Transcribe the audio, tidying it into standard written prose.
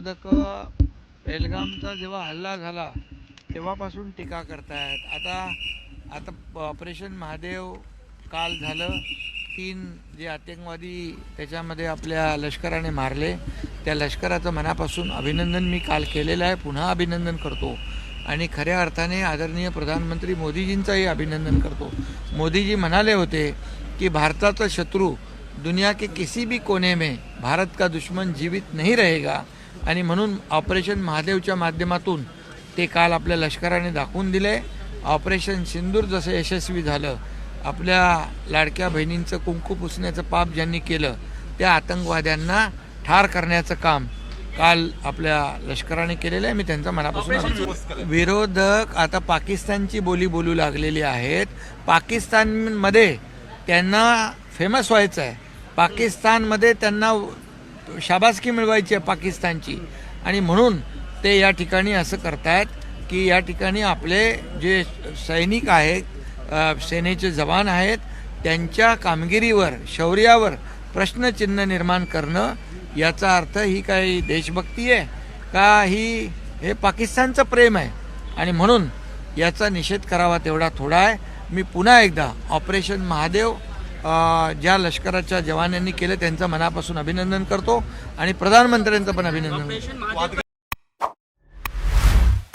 विरोधक पेहलगामचा जेव्हा हल्ला झाला तेव्हापासून टीका करतायत। आता ऑपरेशन महादेव काल झालं, 3 जे आतंकवादी त्याच्यामध्ये आपल्या लष्कराने मारले, त्या लष्कराचं मनापासून अभिनंदन मी काल केलेलं आहे, पुन्हा अभिनंदन करतो आणि खऱ्या अर्थाने आदरणीय प्रधानमंत्री मोदीजींचंही अभिनंदन करतो। मोदीजी म्हणाले होते कि भारताचा शत्रू दुनिया के किसी भी कोने में भारत का दुश्मन जीवित नहीं रहेगा आणि म्हणून ऑपरेशन महादेवच्या माध्यमातून ते काल आपल्या लष्कराने दाखवून दिले। ऑपरेशन सिंदूर जसं यशस्वी झालं, आपल्या लाडक्या बहिणींचं कुंकू पुसण्याचं पाप ज्यांनी केलं त्या आतंकवाद्यांना ठार करण्याचं काम काल आपल्या लष्कराने केलेलं आहे। मी त्यांचा मनापासून विरोधक आता पाकिस्तानची बोली बोलू लागलेली आहेत। पाकिस्तानमध्ये त्यांना फेमस व्हायचं आहे, पाकिस्तानमध्ये त्यांना शाबासकी मिळवायची आहे पाकिस्तानची, आणि म्हणून ते या ठिकाणी असं करतायत की या ठिकाणी आपले जे सैनिक आहेत, सेनेचे जवान आहेत, त्यांच्या कामगिरीवर, शौर्यावर प्रश्नचिन्ह निर्माण करणं, याचा अर्थ ही काही देशभक्ती आहे का? हे पाकिस्तानचं प्रेम आहे आणि म्हणून याचा निषेध करावा तेवढा थोडा आहे। मी पुन्हा एकदा ऑपरेशन महादेव ज्या लष्कराच्या जवानांनी केलं त्यांचं मनापासून अभिनंदन करतो आणि प्रधानमंत्र्यांचं पण अभिनंदन करतो।